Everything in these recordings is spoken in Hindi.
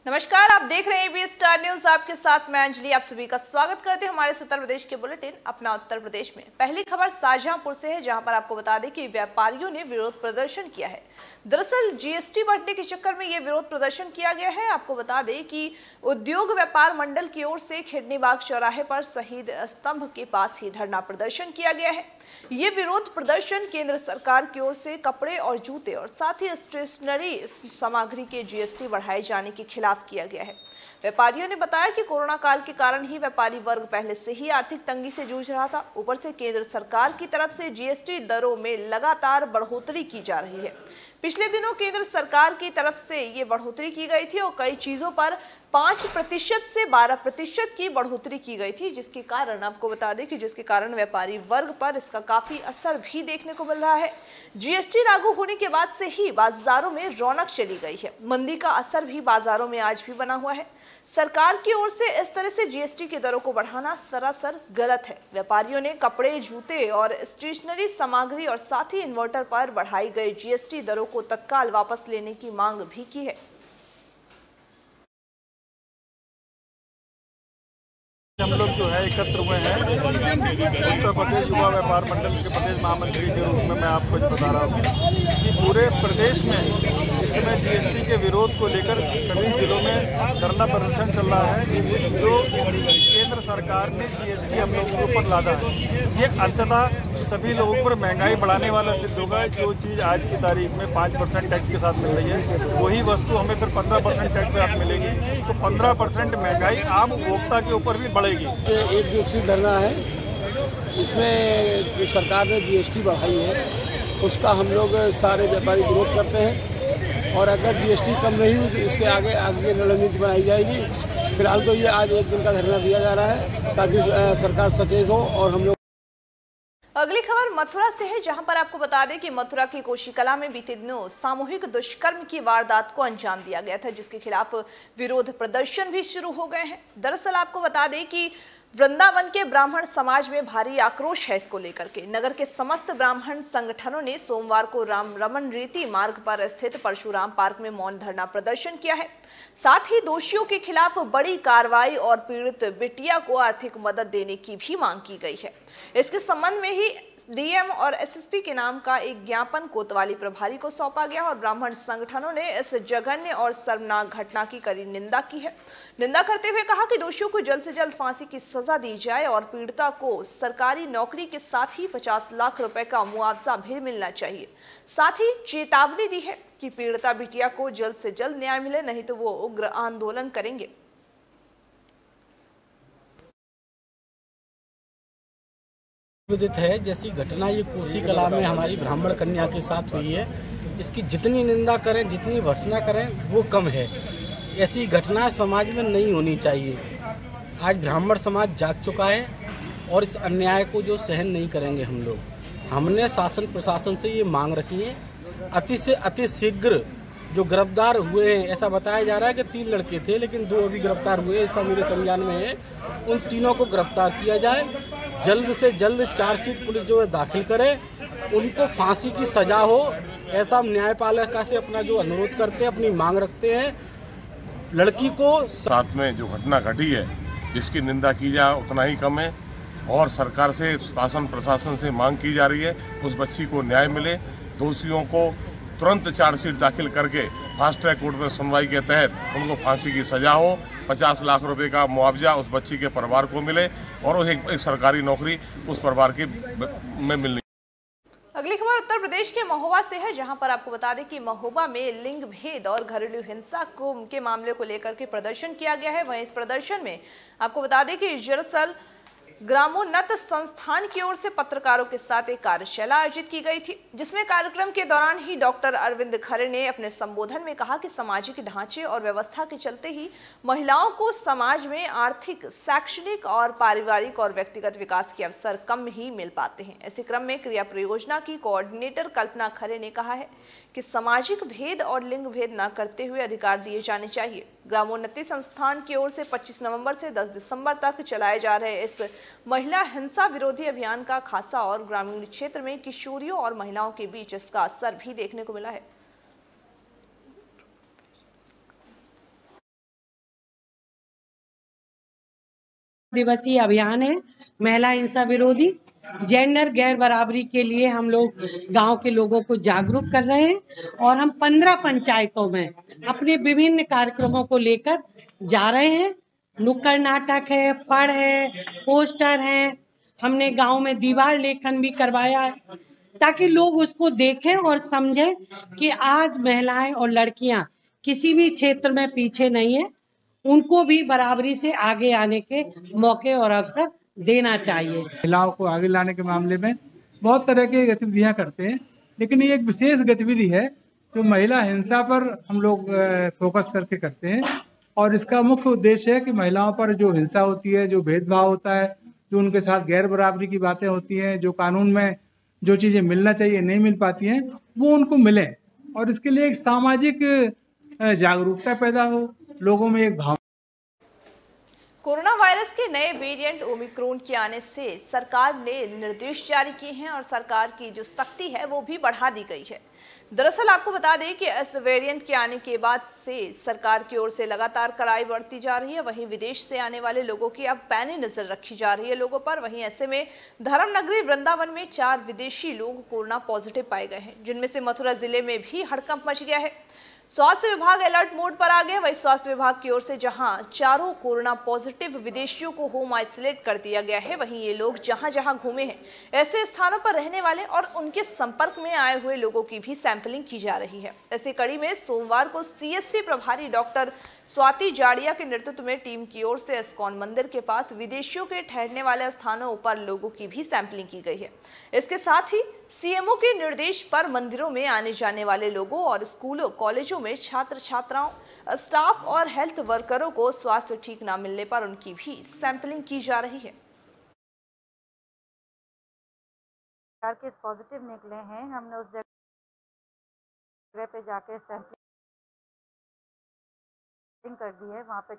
नमस्कार, आप देख रहे हैं एबीएस स्टार न्यूज। आपके साथ मैं अंजलि आप सभी का स्वागत करते हैं हमारे उत्तर प्रदेश के बुलेटिन अपना उत्तर प्रदेश में। पहली खबर शाहजहांपुर से है, जहां पर आपको बता दें कि व्यापारियों ने विरोध प्रदर्शन किया है। दरअसल जीएसटी बढ़ने के चक्कर में ये विरोध प्रदर्शन किया गया है। आपको बता दें कि उद्योग व्यापार मंडल की ओर से खिड़नीबाग चौराहे पर शहीद स्तंभ के पास ही धरना प्रदर्शन किया गया है। ये विरोध प्रदर्शन केंद्र सरकार की ओर से कपड़े और जूते और साथ ही स्टेशनरी सामग्री के जीएसटी बढ़ाए जाने के खिलाफ किया गया है। व्यापारियों ने बताया कि कोरोना काल के कारण ही व्यापारी वर्ग पहले से ही आर्थिक तंगी से जूझ रहा था। ऊपर से केंद्र सरकार की तरफ से जीएसटी दरों में लगातार बढ़ोतरी की जा रही है। पिछले दिनों केंद्र सरकार की तरफ से ये बढ़ोतरी की गई थी और कई चीजों पर 5% से 12% की बढ़ोतरी की गई थी, जिसके कारण आपको बता दें कि जिसके कारण व्यापारी वर्ग पर इसका काफी असर भी देखने को मिल रहा है। जीएसटी लागू होने के बाद से ही बाजारों में रौनक चली गई है। मंदी का असर भी बाजारों में आज भी बना हुआ है। सरकार की ओर से इस तरह से जीएसटी की दरों को बढ़ाना सरासर गलत है। व्यापारियों ने कपड़े, जूते और स्टेशनरी सामग्री और साथ ही इन्वर्टर पर बढ़ाई गई जीएसटी दरों को तत्काल वापस लेने की मांग भी की है। हम लोग जो है एकत्र हुए हैं उत्तर प्रदेश युवा व्यापार मंडल के प्रदेश महामंत्री के रूप में मैं आपको बता रहा हूँ कि पूरे प्रदेश में इस समय जीएसटी के विरोध को लेकर सभी जिलों में धरना प्रदर्शन चल रहा है। जो केंद्र सरकार ने जीएसटी हम लोगों के ऊपर लादा है, ये अंततः सभी लोगों पर महंगाई बढ़ाने वाला सिद्ध होगा। जो चीज़ आज की तारीख में 5% टैक्स के साथ मिल रही है, वही वस्तु हमें फिर 15% टैक्स के साथ मिलेगी, तो 15% महंगाई आम उपभोक्ता के ऊपर भी बढ़ेगी। एक दिवसीय धरना है, इसमें जो सरकार ने जीएसटी बढ़ाई है उसका हम लोग सारे व्यापारी विरोध करते हैं और अगर जीएसटी कम नहीं हुई तो इसके आगे रणनीति बनाई जाएगी। फिलहाल तो ये आज एक दिन का धरना दिया जा रहा है ताकि सरकार सचेत हो और हम लोग। अगली खबर मथुरा से है, जहां पर आपको बता दें कि मथुरा की कोशिकला में बीते दिनों सामूहिक दुष्कर्म की वारदात को अंजाम दिया गया था, जिसके खिलाफ विरोध प्रदर्शन भी शुरू हो गए हैं। दरअसल आपको बता दें कि वृंदावन के ब्राह्मण समाज में भारी आक्रोश है। इसको लेकर के नगर के समस्त ब्राह्मण संगठनों ने सोमवार को राम रमन रीति मार्ग पर स्थित परशुराम पार्क में मौन धरना प्रदर्शन किया है। साथ ही दोषियों के खिलाफ बड़ी कार्रवाई और पीड़ित बिटिया को आर्थिक मदद देने की भी मांग की गई है। इसके संबंध में ही डीएम और एसएसपी के नाम का एक ज्ञापन कोतवाली प्रभारी को सौंपा गया और ब्राह्मण संगठनों ने इस जघन्य और शर्मनाक घटना की कड़ी निंदा की है। निंदा करते हुए कहा कि दोषियों को जल्द से जल्द फांसी की सजा दी जाए और पीड़िता को सरकारी नौकरी के साथ ही 50 लाख रुपए का मुआवजा भी मिलना चाहिए। साथ ही चेतावनी दी है कि पीड़िता बिटिया को जल्द से जल्द न्याय मिले, नहीं तो वो उग्र आंदोलन करेंगे। विदित है जैसी घटना ये कोशिकला में हमारी ब्राह्मण कन्या के साथ हुई है, इसकी जितनी निंदा करें, जितनी भर्त्सना करें वो कम है। ऐसी घटना समाज में नहीं होनी चाहिए। आज ब्राह्मण समाज जाग चुका है और इस अन्याय को जो सहन नहीं करेंगे हम लोग। हमने शासन प्रशासन से ये मांग रखी है अति से अति शीघ्र जो गिरफ्तार हुए हैं, ऐसा बताया जा रहा है कि 3 लड़के थे लेकिन 2 अभी गिरफ्तार हुए, ऐसा मेरे संज्ञान में है। उन तीनों को गिरफ्तार किया जाए, जल्द से जल्द चार्जशीट पुलिस जो है दाखिल करे, उनको फांसी की सजा हो, ऐसा हम न्यायपालिका से अपना जो अनुरोध करते हैं, अपनी मांग रखते हैं। लड़की को साथ में जो घटना घटी है जिसकी निंदा की जाए उतना ही कम है और सरकार से शासन प्रशासन से मांग की जा रही है उस बच्ची को न्याय मिले। दोषियों को तुरंत चार्जशीट दाखिल करके फास्ट ट्रैक कोर्ट में सुनवाई के तहत उनको फांसी की सजा हो, 50 लाख रुपए का मुआवजा उस बच्ची के परिवार को मिले और एक सरकारी नौकरी उस परिवार की में मिलनी। अगली खबर उत्तर प्रदेश के महोबा से है, जहां पर आपको बता दें कि महोबा में लिंग भेद और घरेलू हिंसा के मामले को लेकर के प्रदर्शन किया गया है। वहीं इस प्रदर्शन में आपको बता दें कि दरअसल ग्रामोन्नत संस्थान की ओर से पत्रकारों के साथ एक कार्यशाला आयोजित की गई थी, जिसमें कार्यक्रम के दौरान ही डॉक्टर अरविंद खरे ने अपने संबोधन में कहा कि सामाजिक ढांचे और व्यवस्था के चलते ही महिलाओं को समाज में आर्थिक, शैक्षणिक और पारिवारिक और व्यक्तिगत विकास के अवसर कम ही मिल पाते हैं। इसी क्रम में क्रिया परियोजना की कोऑर्डिनेटर कल्पना खरे ने कहा है कि सामाजिक भेद और लिंग भेद न करते हुए अधिकार दिए जाने चाहिए। ग्रामोन्नति संस्थान की ओर से 25 नवंबर से 10 दिसंबर तक चलाए जा रहे इस महिला हिंसा विरोधी अभियान का खासा और ग्रामीण क्षेत्र में किशोरियों और महिलाओं के बीच इसका असर भी देखने को मिला है। दिवसीय अभियान है महिला हिंसा विरोधी। जेंडर गैर बराबरी के लिए हम लोग गांव के लोगों को जागरूक कर रहे हैं और हम 15 पंचायतों में अपने विभिन्न कार्यक्रमों को लेकर जा रहे हैं। नुक्कड़ नाटक है, फड़ है, पोस्टर है, हमने गांव में दीवार लेखन भी करवाया है ताकि लोग उसको देखें और समझें कि आज महिलाएं और लड़कियां किसी भी क्षेत्र में पीछे नहीं है, उनको भी बराबरी से आगे आने के मौके और अवसर देना चाहिए। महिलाओं को आगे लाने के मामले में बहुत तरह की गतिविधियां करते हैं, लेकिन ये एक विशेष गतिविधि है जो महिला हिंसा पर हम लोग फोकस करके करते हैं और इसका मुख्य उद्देश्य है कि महिलाओं पर जो हिंसा होती है, जो भेदभाव होता है, जो उनके साथ गैर बराबरी की बातें होती हैं, जो कानून में जो चीज़ें मिलना चाहिए नहीं मिल पाती हैं, वो उनको मिले और इसके लिए एक सामाजिक जागरूकता पैदा हो, लोगों में एक भाव। कोरोना वायरस के नए वेरिएंट ओमिक्रॉन के आने से सरकार ने निर्देश जारी किए हैं और सरकार की जो सख्ती है वो भी बढ़ा दी गई है। दरअसल आपको बता दें कि इस वेरिएंट के आने के बाद से सरकार की ओर से लगातार कड़ाई बढ़ती जा रही है। वहीं विदेश से आने वाले लोगों की अब पैनी नजर रखी जा रही है लोगों पर। वहीं ऐसे में धर्मनगरी वृंदावन में 4 विदेशी लोग कोरोना पॉजिटिव पाए गए हैं, जिनमें से मथुरा जिले में भी हड़कंप मच गया है। स्वास्थ्य विभाग अलर्ट मोड पर आ गया। वहीं स्वास्थ्य विभाग की ओर से जहां 4 कोरोना पॉजिटिव विदेशियों को होम आइसोलेट कर दिया गया है, वहीं ये लोग जहां जहां घूमे हैं ऐसे स्थानों पर रहने वाले और उनके संपर्क में आए हुए लोगों की भी सैंपलिंग की जा रही है। ऐसी कड़ी में सोमवार को सीएससी प्रभारी डॉक्टर स्वाति जाड़िया के नेतृत्व में टीम की ओर से इस्कॉन मंदिर के पास विदेशियों के ठहरने वाले स्थानों पर लोगों की भी सैंपलिंग की गई है। इसके साथ ही सीएमओ के निर्देश पर मंदिरों में आने जाने वाले लोगों और स्कूलों कॉलेजों में छात्र छात्राओं, स्टाफ और हेल्थ वर्करों को स्वास्थ्य ठीक न मिलने पर उनकी भी सैंपलिंग की जा रही है। केस पॉजिटिव निकले हैं, हमने उस जगह पे जाके सैंपलिंग कर दी है। वहाँ पे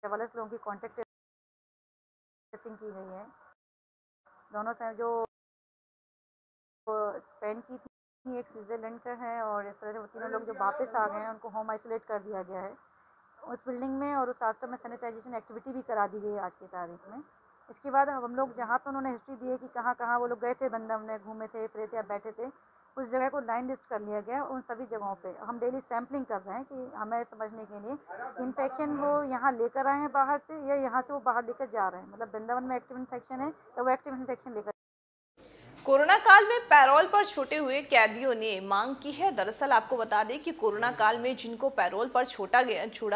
44 लोगों की कॉन्टेक्ट ट्रेसिंग की गई है। दोनों से जो स्पेन की थी, एक स्विट्जरलैंड का है और इस तरह से वो तीनों लोग जो वापस आ गए हैं उनको होम आइसोलेट कर दिया गया है। उस बिल्डिंग में और उस आश्रम में सैनिटाइजेशन एक्टिविटी भी करा दी गई है आज की तारीख में। इसके बाद हम लोग जहाँ पर उन्होंने हिस्ट्री दी है कि कहाँ कहाँ वो लोग गए थे, वृंदावन में घूमे थे, फिरे थे या बैठे थे, उस जगह को लाइन लिस्ट कर लिया गया। उन सभी जगहों पे हम डेली सैम्पलिंग कर रहे हैं कि हमें समझने के लिए इन्फेक्शन वो यहाँ लेकर आए हैं बाहर से या यहाँ से वो बाहर लेकर जा रहे हैं, मतलब वृंदावन में एक्टिव इन्फेक्शन है या वो एक्टिव इन्फेक्शन लेकर। कोरोना काल में पैरोल पर छूटे हुए कैदियों ने मांग की है। दरअसल आपको बता दें कि कोरोना काल में जिनको पैरोल पर छोड़ा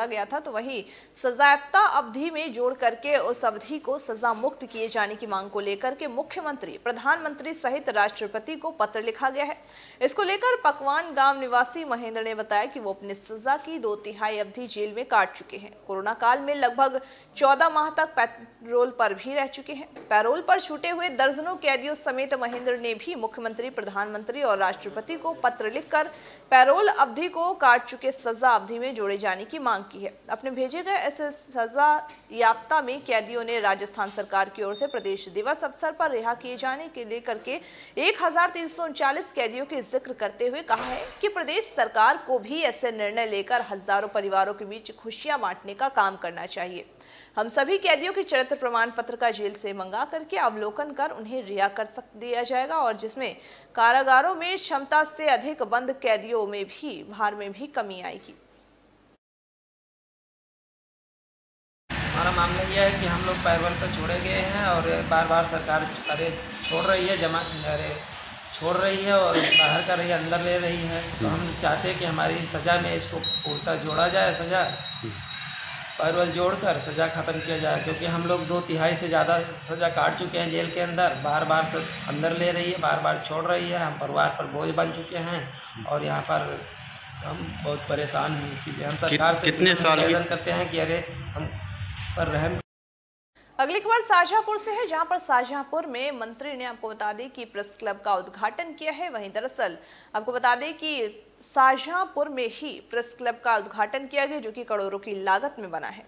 गया था, तो वही सजायाफ्ता अवधि में जोड़ करके उस अवधि को सजा मुक्त किए जाने की मांग को लेकर के मुख्यमंत्री, प्रधानमंत्री सहित राष्ट्रपति को पत्र लिखा गया है। इसको लेकर पकवान गांव निवासी महेंद्र ने बताया कि वो अपनी सजा की 2/3 अवधि जेल में काट चुके हैं। कोरोना काल में लगभग 14 माह तक पैरोल पर भी रह चुके हैं। पैरोल पर छूटे हुए दर्जनों कैदियों समेत महेंद्र ने भी मुख्यमंत्री, प्रधानमंत्री और राष्ट्रपति को पत्र लिखकर पैरोल अवधि को काट चुके सजा अवधि में जोड़े जाने की मांग की है। अपने भेजे गए ऐसे सजा याफ्ता में कैदियों ने राजस्थान सरकार की ओर से प्रदेश दिवस अवसर पर रिहा किए जाने के लेकर के 1339 कैदियों के जिक्र करते हुए कहा है कि प्रदेश सरकार को भी ऐसे निर्णय लेकर हजारों परिवारों के बीच खुशियां बांटने का काम करना चाहिए। हम सभी कैदियों के चरित्र प्रमाण पत्र का जेल से मंगा करके अवलोकन कर उन्हें रिहा कर दिया जाएगा और जिसमें कारागारों में क्षमता से अधिक बंद कैदियों में भी भार में भी कमी आएगी। हमारा मामला यह है कि हम लोग पैरोल पर छोड़े गए हैं और बार बार सरकार छोड़ रही है और बाहर कर रही है, अंदर ले रही है। तो हम चाहते हैं कि हमारी सज़ा में इसको पूर्णतः जोड़ा जाए, सज़ा पैरोल जोड़कर सज़ा ख़त्म किया जाए, क्योंकि हम लोग 2/3 से ज़्यादा सज़ा काट चुके हैं जेल के अंदर। बार बार अंदर ले रही है, बार बार छोड़ रही है। हम परिवार पर बोझ बन चुके हैं और यहाँ पर हम बहुत परेशान हैं। इसीलिए हम सरकार से निवेदन करते हैं कि अरे हम पर रहम। अगली खबर शाहजहांपुर से है, जहां पर शाहजहांपुर में मंत्री ने आपको बता दें कि प्रेस क्लब का उद्घाटन किया है। वहीं दरअसल आपको बता दें कि शाहजहांपुर में ही प्रेस क्लब का उद्घाटन किया गया, जो कि करोड़ों की लागत में बना है।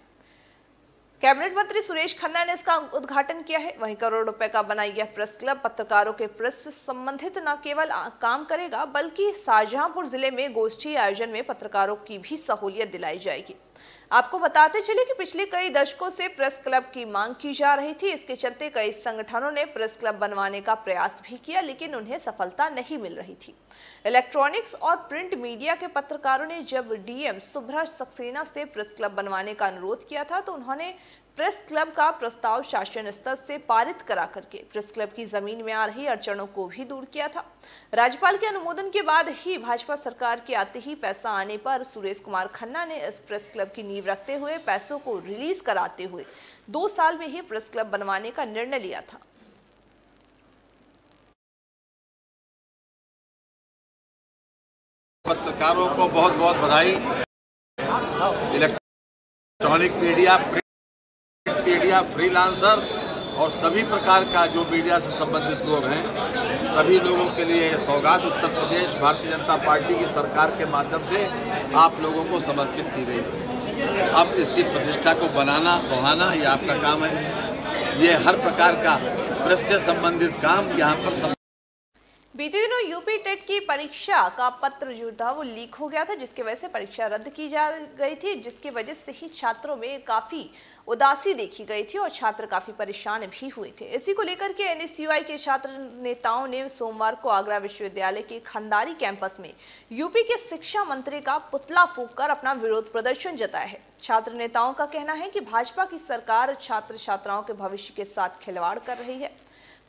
कैबिनेट मंत्री सुरेश खन्ना ने इसका उद्घाटन किया है। वहीं करोड़ रुपए का बना यह प्रेस क्लब पत्रकारों के प्रेस से संबंधित न केवल काम करेगा, बल्कि शाहजहांपुर जिले में गोष्ठी आयोजन में पत्रकारों की भी सहूलियत दिलाई जाएगी। आपको बताते चले कि पिछले कई दशकों से प्रेस क्लब की मांग की जा रही थी। इसके चलते कई संगठनों ने प्रेस क्लब बनवाने का प्रयास भी किया, लेकिन उन्हें सफलता नहीं मिल रही थी। इलेक्ट्रॉनिक्स और प्रिंट मीडिया के पत्रकारों ने जब डीएम सुब्रह सक्सेना से प्रेस क्लब बनवाने का अनुरोध किया था तो उन्होंने प्रेस क्लब का प्रस्ताव शासन स्तर से पारित करा करके प्रेस क्लब की जमीन में आ रही अड़चनों को भी दूर किया था। राज्यपाल के अनुमोदन के बाद ही भाजपा सरकार के आते ही पैसा आने पर सुरेश कुमार खन्ना ने इस प्रेस क्लब की नींव रखते हुए पैसों को रिलीज कराते हुए 2 साल में ही प्रेस क्लब बनवाने का निर्णय लिया था। पत्रकारों को बहुत बहुत बधाई। Electronic media, print media, freelancer और सभी प्रकार का जो मीडिया से संबंधित लोग हैं, सभी लोगों के लिए ये सौगात उत्तर प्रदेश भारतीय जनता पार्टी की सरकार के माध्यम से आप लोगों को समर्पित की गई है। अब इसकी प्रतिष्ठा को बनाना, बढ़ाना ये आपका काम है। ये हर प्रकार का प्रेस से संबंधित काम यहाँ पर बीते दिनों यूपी टेट की परीक्षा का पत्र जो था वो लीक हो गया था, जिसकी वजह से परीक्षा रद्द की जा गई थी, जिसकी वजह से ही छात्रों में काफी उदासी देखी गई थी और छात्र काफी परेशान भी हुए थे। इसी को लेकर के एनएसयूआई के छात्र नेताओं ने सोमवार को आगरा विश्वविद्यालय के खंडारी कैंपस में यूपी के शिक्षा मंत्री का पुतला फूंक कर अपना विरोध प्रदर्शन जताया है। छात्र नेताओं का कहना है कि भाजपा की सरकार छात्र छात्राओं के भविष्य के साथ खिलवाड़ कर रही है।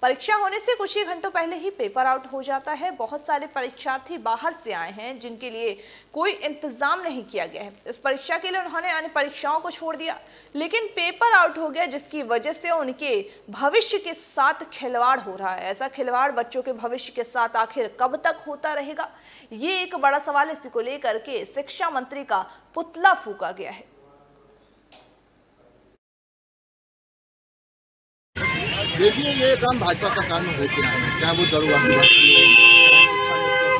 परीक्षा होने से कुछ ही घंटों पहले ही पेपर आउट हो जाता है। बहुत सारे परीक्षार्थी बाहर से आए हैं जिनके लिए कोई इंतजाम नहीं किया गया है। इस परीक्षा के लिए उन्होंने अन्य परीक्षाओं को छोड़ दिया, लेकिन पेपर आउट हो गया, जिसकी वजह से उनके भविष्य के साथ खिलवाड़ हो रहा है। ऐसा खिलवाड़ बच्चों के भविष्य के साथ आखिर कब तक होता रहेगा, ये एक बड़ा सवाल। इसी को लेकर के शिक्षा मंत्री का पुतला फूंका गया है। देखिए, ये काम भाजपा सरकार में होते आए हैं, चाहे वो दरोगा की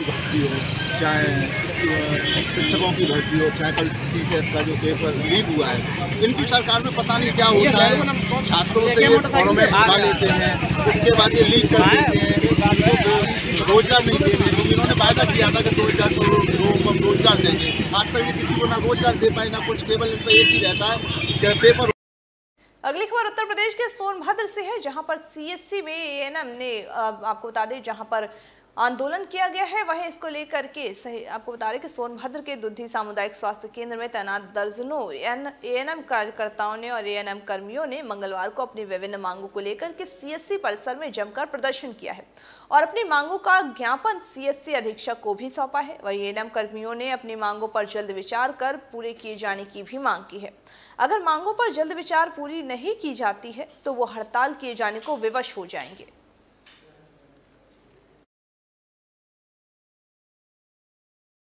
भर्ती हो, चाहे शिक्षकों की भर्ती हो, चाहे कल टीचर्स का जो पेपर लीक हुआ है। इनकी सरकार में पता नहीं क्या होता है, छात्रों से ये फॉर्म में भरवा लेते हैं, उसके बाद ये लीक कर देते हैं, रोजगार नहीं दे रहे। क्योंकि इन्होंने वायदा किया था कि 2000 लोगों को हम रोजगार देंगे। आज तक ये किसी को ना रोजगार दे पाए ना कुछ, केवल इन पर एक ही रहता है कि पेपर। अगली खबर उत्तर प्रदेश के सोनभद्र से है, जहां पर सीएससी में एएनएम ने आपको बता दें जहां पर आंदोलन किया गया है, वहीं इसको लेकर के सही आपको बता दें कि सोनभद्र के दुधी सामुदायिक स्वास्थ्य केंद्र में तैनात दर्जनों एएनएम कार्यकर्ताओं ने और एएनएम कर्मियों ने मंगलवार को अपनी विभिन्न मांगों को लेकर के सीएससी परिसर में जमकर प्रदर्शन किया है और अपनी मांगों का ज्ञापन सीएससी अधीक्षक को भी सौंपा है। वहीं एएनएम कर्मियों ने अपनी मांगों पर जल्द विचार कर पूरे किए जाने की भी मांग की है। अगर मांगों पर जल्द विचार पूरी नहीं की जाती है तो वो हड़ताल किए जाने को विवश हो जाएंगे।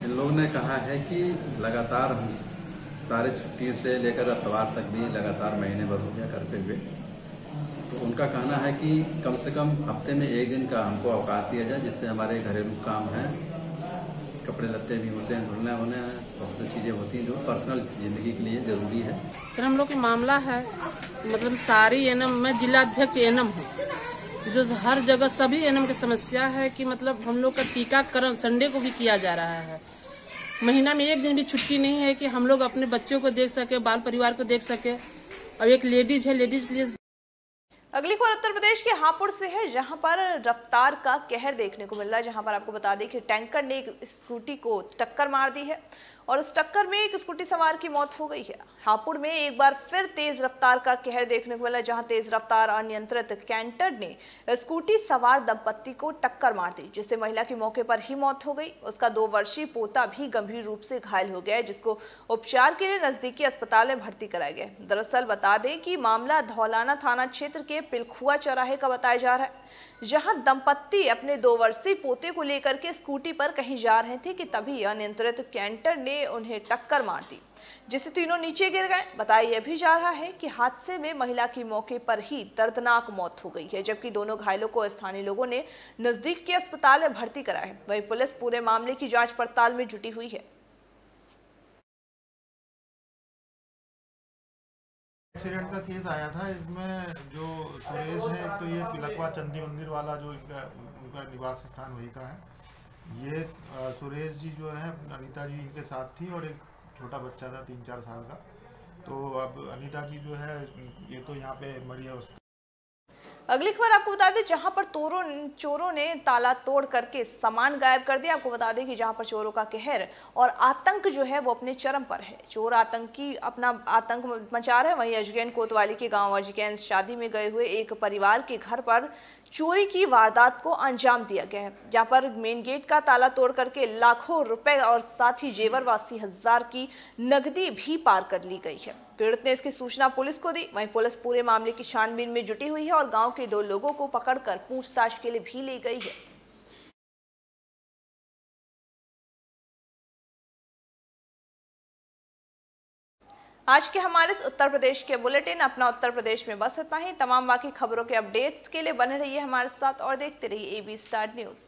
इन लोगों ने कहा है कि लगातार हम सारे छुट्टियों से लेकर अतवार तक भी लगातार महीने भर हो गया करते हुए, तो उनका कहना है कि कम से कम हफ्ते में 1 दिन का हमको अवकाश दिया जाए, जिससे हमारे घरेलू काम हैं, कपड़े लत्ते भी होते हैं, धुलने होने हैं, बहुत सी चीज़ें होती हैं जो पर्सनल ज़िंदगी के लिए ज़रूरी है। सर, हम लोग का मामला है मतलब सारी एएनएम, मैं जिला अध्यक्ष एएनएम हूँ, जो हर जगह सभी एएनएम की समस्या है कि मतलब हम लोग का टीकाकरण संडे को भी किया जा रहा है। महीना में 1 दिन भी छुट्टी नहीं है कि हम लोग अपने बच्चों को देख सके, बाल परिवार को देख सके। अब एक लेडीज है, लेडीज के लिए। अगली खबर उत्तर प्रदेश के हापुड़ से है, जहां पर रफ्तार का कहर देखने को मिल रहा है। जहां पर आपको बता दें कि टैंकर ने एक स्कूटी को टक्कर मार दी है और उस टक्कर में एक स्कूटी सवार की मौत हो गई है। हापुड़ में एक बार फिर तेज रफ्तार का कहर देखने को मिला, जहां तेज रफ्तार अनियंत्रित कैंटर ने स्कूटी सवार दंपत्ति को टक्कर मार दी, जिससे महिला की मौके पर ही मौत हो गई। उसका 2 वर्षीय पोता भी गंभीर रूप से घायल हो गया है, जिसको उपचार के लिए नजदीकी अस्पताल में भर्ती कराया गया। दरअसल बता दें कि मामला धौलाना थाना क्षेत्र के पिलखुआ चौराहे का बताया जा रहा है, जहां दंपत्ति अपने 2 वर्षीय पोते को लेकर के स्कूटी पर कहीं जा रहे थे कि तभी अनियंत्रित कैंटर ने उन्हें टक्कर मार दी, जिससे तीनों नीचे गिर गए। बताया यह भी जा रहा है कि हादसे में महिला की मौके पर ही दर्दनाक मौत हो गई है, जबकि दोनों घायलों को स्थानीय लोगों ने नजदीक के अस्पताल में भर्ती कराया है। वहीं पुलिस पूरे मामले की जांच पड़ताल में जुटी हुई है। एक्सीडेंट का केस आया था, इसमें जो सुरेश है, तो ये पिलखवा चंदी मंदिर वाला जो उनका निवास स्थान वही का है। ये सुरेश जी जो है अनीता जी इनके साथ थी और एक छोटा बच्चा था 3-4 साल का। तो अब अनीता की जो है ये तो यहाँ पे मरी अवस्था। अगली खबर आपको बता दें, जहां पर चोरों ने ताला तोड़ करके सामान गायब कर दिया। आपको बता दें कि जहां पर चोरों का कहर और आतंक जो है वो अपने चरम पर है। चोर अपना आतंक मचा रहे हैं। वहीं अजगैन कोतवाली के गांव अजगैन शादी में गए हुए एक परिवार के घर पर चोरी की वारदात को अंजाम दिया गया है, जहां पर मेन गेट का ताला तोड़ करके लाखों रुपए और साथ ही जेवर व 80,000 की नकदी भी पार कर ली गई है। पीड़ित ने इसकी सूचना पुलिस को दी। वहीं पुलिस पूरे मामले की छानबीन में जुटी हुई है और गांव के 2 लोगों को पकड़कर पूछताछ के लिए भी ले गई है। आज के हमारे इस उत्तर प्रदेश के बुलेटिन अपना उत्तर प्रदेश में बस इतना ही। तमाम बाकी खबरों के अपडेट्स के लिए बने रहिए हमारे साथ और देखते रहिए AB स्टार न्यूज़।